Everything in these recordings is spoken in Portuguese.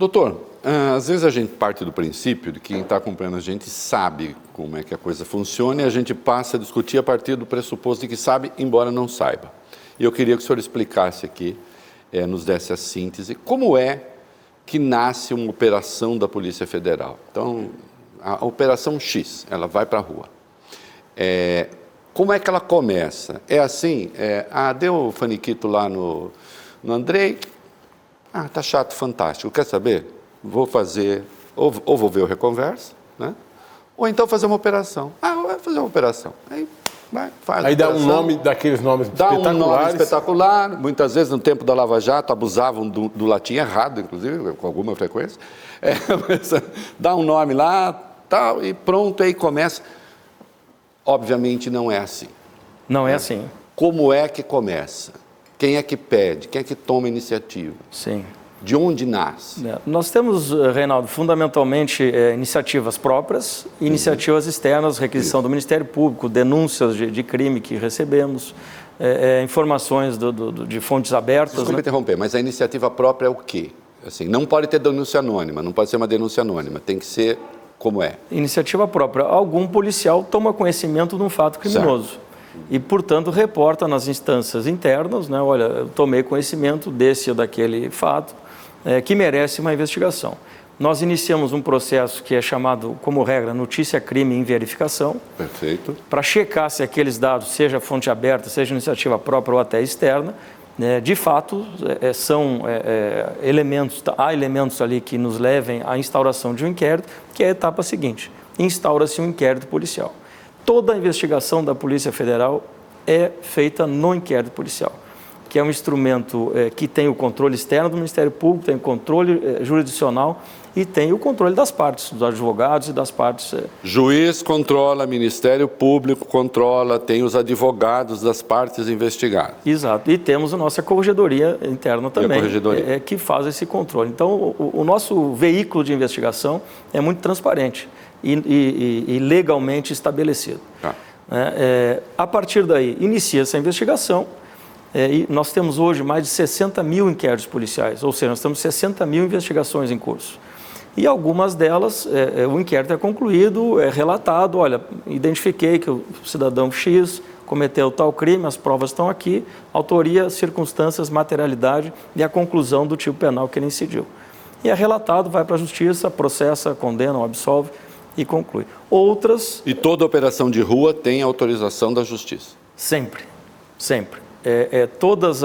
Doutor, às vezes a gente parte do princípio de que quem está acompanhando a gente sabe como é que a coisa funciona e a gente passa a discutir a partir do pressuposto de que sabe, embora não saiba. E eu queria que o senhor explicasse aqui, nos desse a síntese, como é que nasce uma operação da Polícia Federal. Então, a Operação X, ela vai para a rua. Como é que ela começa? É assim, deu o faniquito lá no Andrei, tá chato, fantástico, quer saber? Vou fazer, ou vou ver o Reconversa, né? Ou então fazer uma operação. Vai fazer uma operação. Aí faz. Aí dá um nome daqueles nomes espetaculares. Dá um nome espetacular. Muitas vezes, no tempo da Lava Jato, abusavam do latim errado, inclusive, com alguma frequência. Dá um nome lá, tal, e pronto, aí começa. Obviamente não é assim. Não é assim. Como é que começa? Quem é que pede? Quem é que toma iniciativa? Sim. De onde nasce? Nós temos, Reinaldo, fundamentalmente iniciativas próprias, iniciativas externas, requisição do Ministério Público, denúncias de crime que recebemos, informações de fontes abertas. Desculpe interromper, mas a iniciativa própria é o quê? Assim, não pode ter denúncia anônima, não pode ser uma denúncia anônima, tem que ser como é? Iniciativa própria. Algum policial toma conhecimento de um fato criminoso. Certo. E, portanto, reporta nas instâncias internas, né? Olha, eu tomei conhecimento desse ou daquele fato, que merece uma investigação. Nós iniciamos um processo que é chamado, como regra, notícia-crime em verificação. Perfeito. Para checar se aqueles dados, seja fonte aberta, seja iniciativa própria ou até externa, de fato, há elementos ali que nos levem à instauração de um inquérito, que é a etapa seguinte: instaura-se um inquérito policial. Toda a investigação da Polícia Federal é feita no inquérito policial, que é um instrumento que tem o controle externo do Ministério Público, tem o controle jurisdicional e tem o controle das partes, dos advogados e das partes. Juiz controla, Ministério Público controla, tem os advogados das partes investigadas. Exato, e temos a nossa corregedoria interna também, que faz esse controle. Então, o nosso veículo de investigação é muito transparente e legalmente estabelecido. Tá. A partir daí, inicia-se a investigação. E nós temos hoje mais de 60 mil inquéritos policiais, ou seja, nós temos 60 mil investigações em curso. E algumas delas, o inquérito é concluído, é relatado, olha, identifiquei que o cidadão X cometeu tal crime, as provas estão aqui, autoria, circunstâncias, materialidade e a conclusão do tipo penal que ele incidiu. E é relatado, vai para a justiça, processa, condena ou absolve e conclui. Outras... E toda operação de rua tem autorização da justiça? Sempre, sempre. Todas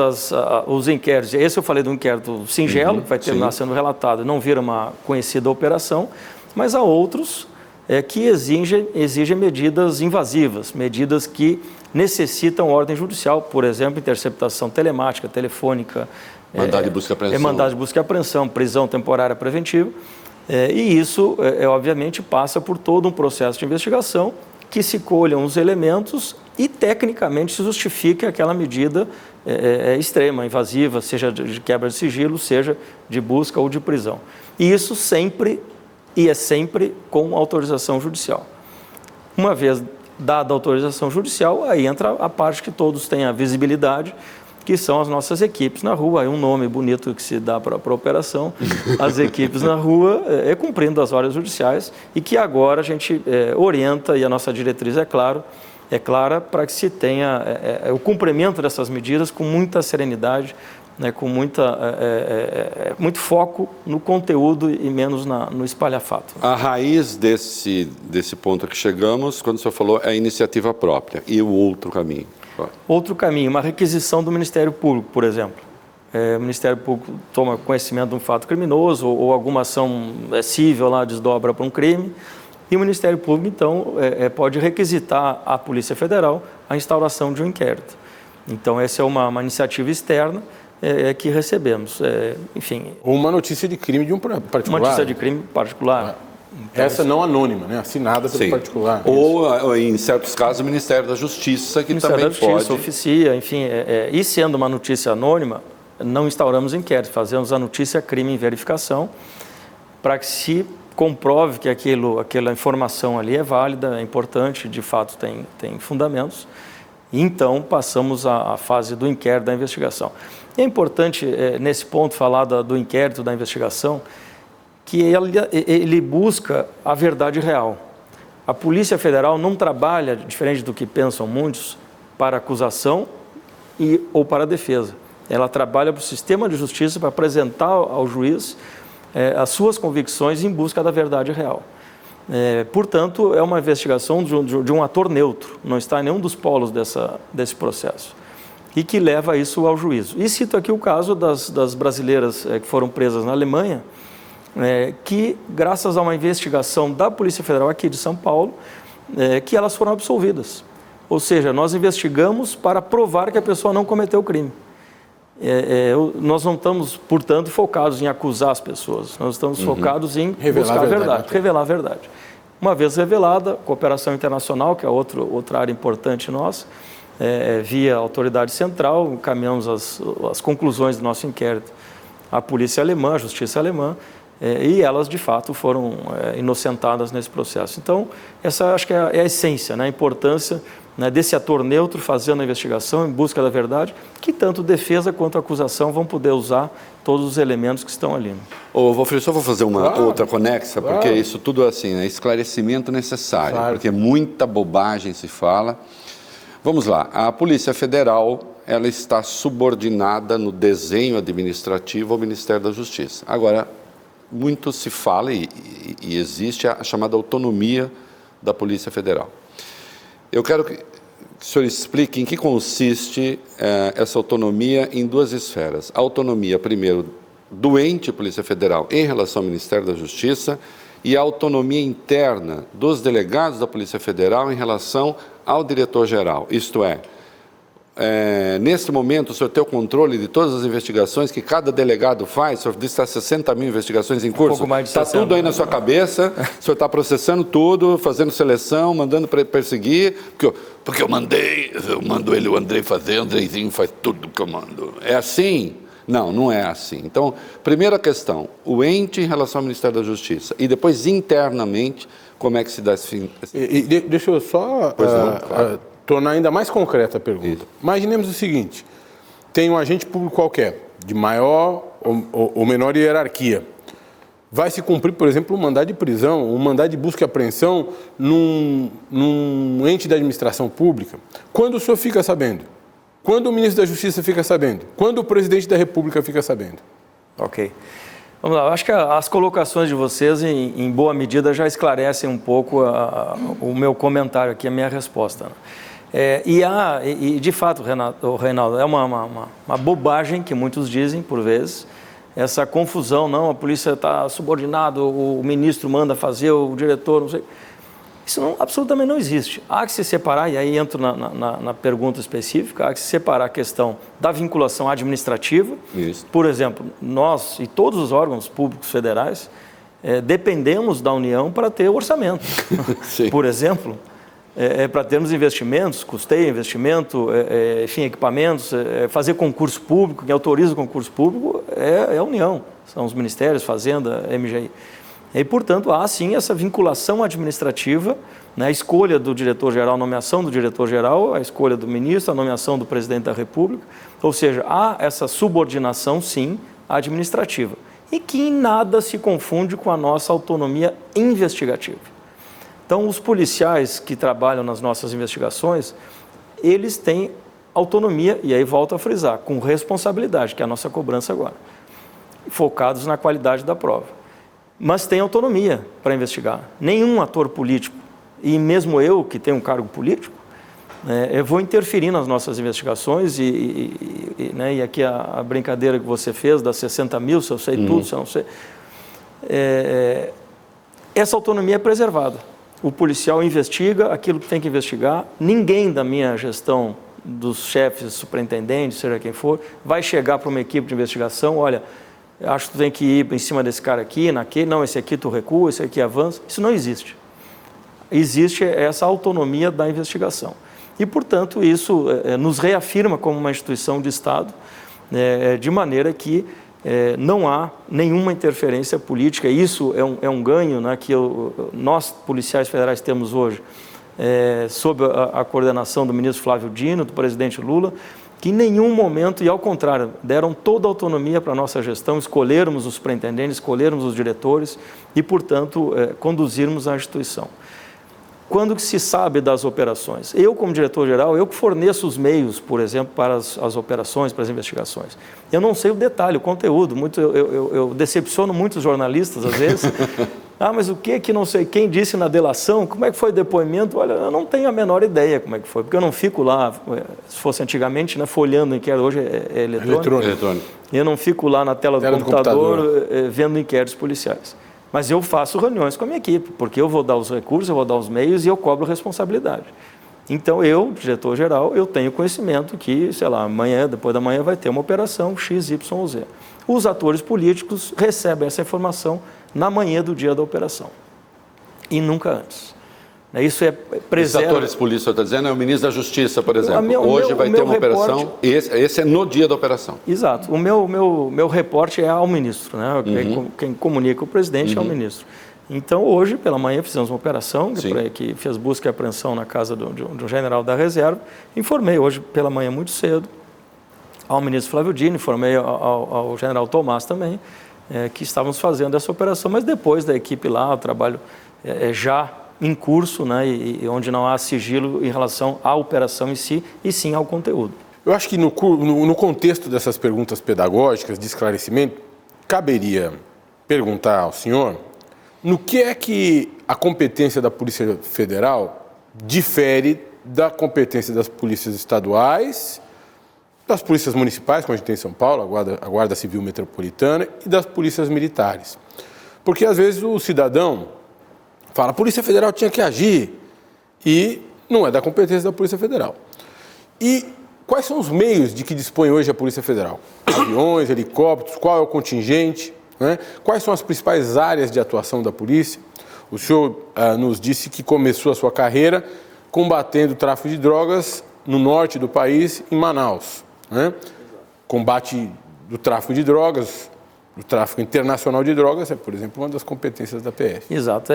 os inquéritos, esse eu falei do inquérito singelo, que vai terminar sendo relatado, não vira uma conhecida operação, mas há outros que exigem medidas invasivas, medidas que necessitam ordem judicial, por exemplo, interceptação telemática, telefônica, mandado de busca e apreensão. Mandado de busca e apreensão, prisão temporária preventiva, e isso, obviamente, passa por todo um processo de investigação que se colham os elementos e, tecnicamente, se justifique aquela medida extrema, invasiva, seja de quebra de sigilo, seja de busca ou de prisão. E isso sempre, é sempre com autorização judicial. Uma vez dada a autorização judicial, aí entra a parte que todos têm a visibilidade, que são as nossas equipes na rua. Aí um nome bonito que se dá para a operação, as equipes na rua, cumprindo as ordens judiciais, e que agora a gente orienta, e a nossa diretriz é clara, para que se tenha o cumprimento dessas medidas com muita serenidade, né, com muito foco no conteúdo e menos no espalhafato. A raiz desse ponto que chegamos, quando o senhor falou, é a iniciativa própria. E o outro caminho? Outro caminho, uma requisição do Ministério Público, por exemplo. O Ministério Público toma conhecimento de um fato criminoso ou alguma ação civil lá desdobra para um crime, e o Ministério Público, então, pode requisitar à Polícia Federal a instauração de um inquérito. Então, essa é uma iniciativa externa que recebemos. Enfim. Ou uma notícia de crime de um particular. Uma notícia de crime particular. Então, essa não anônima, né? Assinada pelo particular. Ou, em certos casos, o Ministério da Justiça, que também pode... Ministério da Justiça, oficia, enfim. E sendo uma notícia anônima, não instauramos inquérito, fazemos a notícia crime em verificação, para que se comprove que aquela informação ali é válida, é importante, de fato tem fundamentos, e então passamos à fase do inquérito, da investigação. É importante, nesse ponto, falar do inquérito, da investigação, que ele busca a verdade real. A Polícia Federal não trabalha, diferente do que pensam muitos, para acusação ou para a defesa. Ela trabalha para o sistema de justiça para apresentar ao juiz as suas convicções em busca da verdade real. Portanto, é uma investigação de um ator neutro, não está em nenhum dos polos desse processo, e que leva isso ao juízo. E cito aqui o caso das brasileiras que foram presas na Alemanha, que, graças a uma investigação da Polícia Federal aqui de São Paulo, que elas foram absolvidas. Ou seja, nós investigamos para provar que a pessoa não cometeu o crime. Nós não estamos, portanto, focados em acusar as pessoas, nós estamos focados em buscar a verdade, revelar a verdade. Uma vez revelada, cooperação internacional, que é outra área importante nossa, via autoridade central, encaminhamos as conclusões do nosso inquérito à polícia alemã, à justiça alemã, e elas, de fato, foram inocentadas nesse processo. Então, essa acho que é a essência, né? A importância, né, desse ator neutro fazendo a investigação em busca da verdade, que tanto defesa quanto acusação vão poder usar todos os elementos que estão ali. Ô, Valfrido, só vou fazer uma outra conexa, porque isso tudo assim, é esclarecimento necessário, porque muita bobagem se fala. Vamos lá, a Polícia Federal, ela está subordinada no desenho administrativo ao Ministério da Justiça. Agora, muito se fala e existe a chamada autonomia da Polícia Federal. Eu quero que o senhor explique em que consiste essa autonomia em duas esferas. A autonomia, primeiro, do ente Polícia Federal em relação ao Ministério da Justiça e a autonomia interna dos delegados da Polícia Federal em relação ao diretor-geral. Isto é, nesse momento, o senhor tem o controle de todas as investigações que cada delegado faz? O senhor disse que está 60 mil investigações em curso. Está tudo aí na sua cabeça, o senhor está processando tudo, fazendo seleção, mandando perseguir, porque eu mando ele, o Andrei fazer, o Andreizinho faz tudo que eu mando. É assim? Não, não é assim. Então, primeira questão, o ente em relação ao Ministério da Justiça e depois internamente, como é que se dá esse fim? Deixa eu só tornar ainda mais concreta a pergunta. Isso. Imaginemos o seguinte, tem um agente público qualquer, de maior ou menor hierarquia. Vai se cumprir, por exemplo, um mandado de prisão, um mandado de busca e apreensão num ente da administração pública. Quando o senhor fica sabendo? Quando o ministro da Justiça fica sabendo? Quando o presidente da República fica sabendo? Ok. Vamos lá, eu acho que as colocações de vocês, em boa medida, já esclarecem um pouco o meu comentário aqui, a minha resposta. E de fato, Reinaldo, é uma bobagem que muitos dizem, por vezes, essa confusão, não, a polícia está subordinada, o ministro manda fazer, o diretor, não sei. Isso absolutamente não existe. Há que se separar, e aí entro na pergunta específica, há que se separar a questão da vinculação administrativa. Isso. Por exemplo, nós e todos os órgãos públicos federais dependemos da União para ter orçamento. Por exemplo, para termos investimentos, custeio, investimento, enfim, equipamentos, fazer concurso público, quem autoriza o concurso público é a União, são os ministérios, Fazenda, MGI. E, portanto, há sim essa vinculação administrativa, né, a escolha do diretor-geral, a nomeação do diretor-geral, a escolha do ministro, a nomeação do presidente da República, ou seja, há essa subordinação, sim, administrativa, e que em nada se confunde com a nossa autonomia investigativa. Então, os policiais que trabalham nas nossas investigações, eles têm autonomia, e aí volto a frisar, com responsabilidade, que é a nossa cobrança agora, focados na qualidade da prova. Mas tem autonomia para investigar. Nenhum ator político, e mesmo eu, que tenho um cargo político, eu vou interferir nas nossas investigações né, e aqui a brincadeira que você fez das 60 mil, se eu sei tudo, se eu não sei. Essa autonomia é preservada. O policial investiga aquilo que tem que investigar. Ninguém da minha gestão, dos chefes, superintendentes, seja quem for, vai chegar para uma equipe de investigação, olha, acho que tu tem que ir em cima desse cara aqui, naquele, não, esse aqui tu recua, esse aqui avança. Isso não existe. Existe essa autonomia da investigação. E, portanto, isso nos reafirma como uma instituição de Estado, de maneira que não há nenhuma interferência política. Isso é um ganho, né, que nós, policiais federais, temos hoje, sob a coordenação do ministro Flávio Dino, do presidente Lula, que em nenhum momento, e ao contrário, deram toda a autonomia para a nossa gestão, escolhermos os superintendentes, escolhermos os diretores e, portanto, conduzirmos a instituição. Quando que se sabe das operações? Eu, como diretor-geral, eu que forneço os meios, por exemplo, para as operações, para as investigações. Eu não sei o detalhe, o conteúdo. Eu decepciono muitos jornalistas, às vezes. Mas o que não sei quem disse na delação? Como é que foi o depoimento? Olha, eu não tenho a menor ideia como é que foi, porque eu não fico lá, se fosse antigamente, né, folhando inquérito, hoje é eletrônico. Eu não fico lá na tela do computador vendo inquéritos policiais. Mas eu faço reuniões com a minha equipe, porque eu vou dar os recursos, eu vou dar os meios e eu cobro responsabilidade. Então, eu, diretor-geral, eu tenho conhecimento que, sei lá, amanhã, depois da manhã, vai ter uma operação X, Y ou Z. Os atores políticos recebem essa informação na manhã do dia da operação. E nunca antes. Isso é preserva... Os atores políticos, você está dizendo, é o ministro da Justiça, por exemplo. Hoje vai ter uma operação, esse é no dia da operação. Exato. O meu reporte é ao ministro, né? Quem comunica o presidente é o ministro. Então, hoje, pela manhã, fizemos uma operação que fez busca e apreensão na casa de um general da reserva. Informei hoje pela manhã muito cedo ao ministro Flávio Dino, informei ao general Tomás também, que estávamos fazendo essa operação, mas depois da equipe lá, o trabalho já em curso, né, e onde não há sigilo em relação à operação em si, e sim ao conteúdo. Eu acho que no contexto dessas perguntas pedagógicas, de esclarecimento, caberia perguntar ao senhor no que é que a competência da Polícia Federal difere da competência das polícias estaduais, das polícias municipais, como a gente tem em São Paulo, a Guarda Civil Metropolitana, e das polícias militares. Porque, às vezes, o cidadão fala, a Polícia Federal tinha que agir, e não é da competência da Polícia Federal. E quais são os meios de que dispõe hoje a Polícia Federal? Aviões, helicópteros, qual é o contingente? Né? Quais são as principais áreas de atuação da polícia? O senhor nos disse que começou a sua carreira combatendo o tráfico de drogas no norte do país, em Manaus. Né? Combate do tráfico de drogas, o tráfico internacional de drogas é, por exemplo, uma das competências da PF. Exato.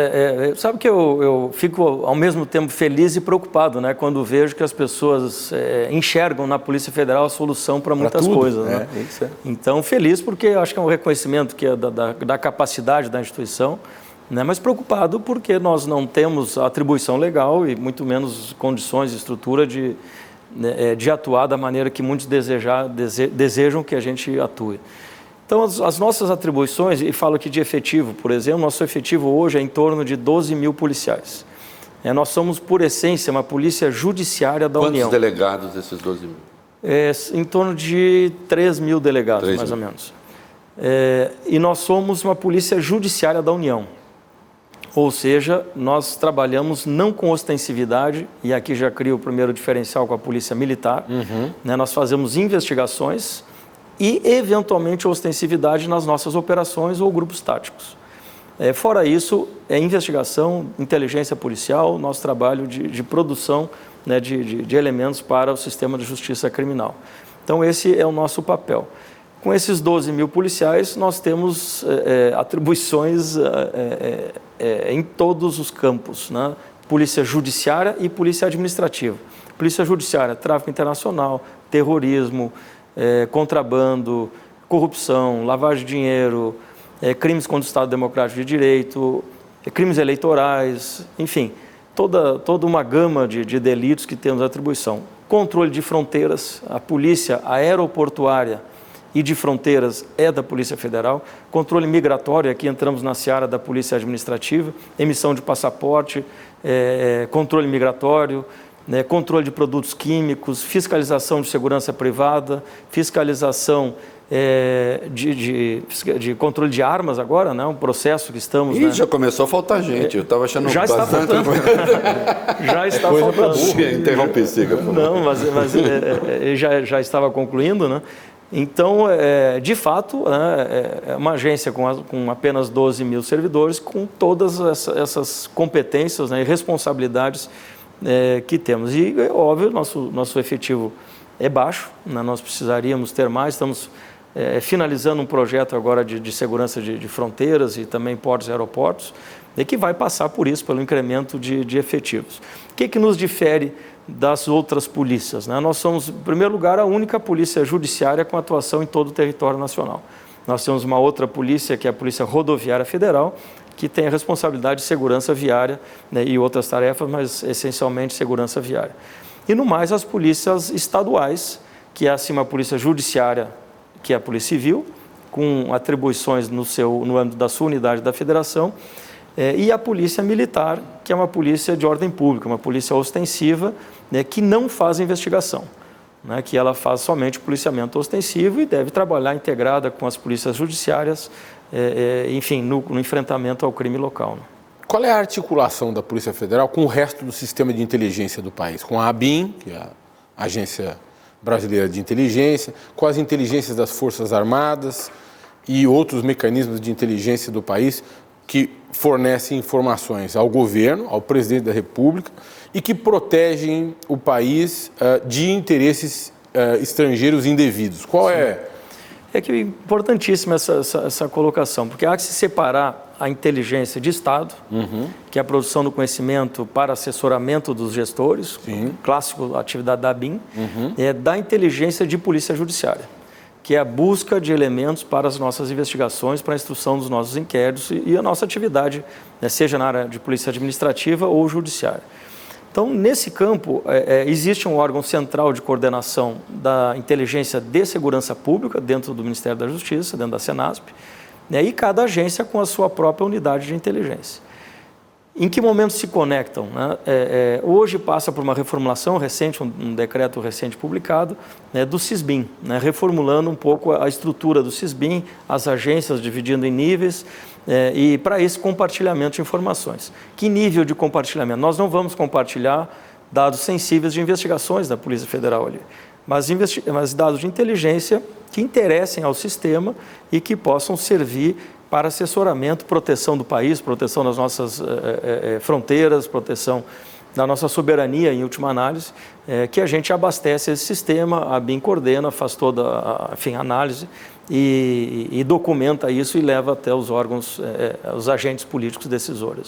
Sabe que eu fico, ao mesmo tempo, feliz e preocupado, né, quando vejo que as pessoas enxergam na Polícia Federal a solução para muitas coisas. Né? Então, feliz porque acho que é um reconhecimento que é da capacidade da instituição, né, mas preocupado porque nós não temos atribuição legal e muito menos condições e estrutura de atuar da maneira que muitos desejam que a gente atue. Então, as nossas atribuições, e falo aqui de efetivo, por exemplo, nosso efetivo hoje é em torno de 12 mil policiais. Nós somos, por essência, uma polícia judiciária da União. Quantos delegados desses 12 mil? Em torno de 3 mil delegados, mais ou menos. E nós somos uma polícia judiciária da União. Ou seja, nós trabalhamos não com ostensividade, e aqui já crio o primeiro diferencial com a polícia militar. Nós fazemos investigações e, eventualmente, ostensividade nas nossas operações ou grupos táticos. Fora isso, investigação, inteligência policial, nosso trabalho de produção, né, de elementos para o sistema de justiça criminal. Então, esse é o nosso papel. Com esses 12 mil policiais, nós temos atribuições em todos os campos, né? Polícia judiciária e polícia administrativa. Polícia judiciária, tráfico internacional, terrorismo, contrabando, corrupção, lavagem de dinheiro, crimes contra o Estado Democrático de Direito, crimes eleitorais, enfim, toda uma gama de delitos que temos atribuição. Controle de fronteiras, a polícia aeroportuária e de fronteiras é da Polícia Federal. Controle migratório, aqui entramos na seara da Polícia Administrativa, emissão de passaporte, controle migratório, controle de produtos químicos, fiscalização de segurança privada, fiscalização de controle de armas agora, né? Um processo que estamos... Já começou a faltar gente, eu estava achando já bastante... Já está faltando. Interrompi, siga, por favor. Não, mas já estava concluindo, né? Então, de fato, é uma agência com apenas 12 mil servidores, com todas essas competências, né, e responsabilidades que temos. E, óbvio, nosso efetivo é baixo, né? Nós precisaríamos ter mais. Estamos finalizando um projeto agora de segurança de fronteiras e também portos e aeroportos, e que vai passar por isso, pelo incremento de efetivos. O que nos difere das outras polícias, né? Nós somos, em primeiro lugar, a única polícia judiciária com atuação em todo o território nacional. Nós temos uma outra polícia, que é a Polícia Rodoviária Federal, que tem a responsabilidade de segurança viária, né, e outras tarefas, mas essencialmente segurança viária. E no mais, as polícias estaduais, que é acima a Polícia Judiciária, que é a Polícia Civil, com atribuições no âmbito da sua unidade da Federação, e a Polícia Militar, que é uma polícia de ordem pública, uma polícia ostensiva, né, que não faz investigação, né, que ela faz somente policiamento ostensivo e deve trabalhar integrada com as polícias judiciárias, enfim, no enfrentamento ao crime local, né? Qual é a articulação da Polícia Federal com o resto do sistema de inteligência do país? Com a ABIN, que é a Agência Brasileira de Inteligência, com as inteligências das Forças Armadas e outros mecanismos de inteligência do país que fornecem informações ao governo, ao presidente da República e que protegem o país de interesses estrangeiros indevidos. Qual é? É que é importantíssima essa colocação, porque há que se separar a inteligência de Estado, que é a produção do conhecimento para assessoramento dos gestores, clássico atividade da ABIN, da inteligência de polícia judiciária, que é a busca de elementos para as nossas investigações, para a instrução dos nossos inquéritos e a nossa atividade, né, seja na área de polícia administrativa ou judiciária. Então, nesse campo, existe um órgão central de coordenação da inteligência de segurança pública dentro do Ministério da Justiça, dentro da Senasp, né, e cada agência com a sua própria unidade de inteligência. Em que momento se conectam, né? Hoje passa por uma reformulação recente, um decreto recente publicado, né, do SISBIM, né, reformulando um pouco a estrutura do SISBIM, as agências dividindo em níveis, e para esse compartilhamento de informações. Que nível de compartilhamento? Nós não vamos compartilhar dados sensíveis de investigações da Polícia Federal ali, mas dados de inteligência que interessem ao sistema e que possam servir para assessoramento, proteção do país, proteção das nossas fronteiras, proteção da nossa soberania, em última análise, que a gente abastece esse sistema, a ABIN coordena, faz toda a análise e documenta isso e leva até os órgãos, os agentes políticos decisores.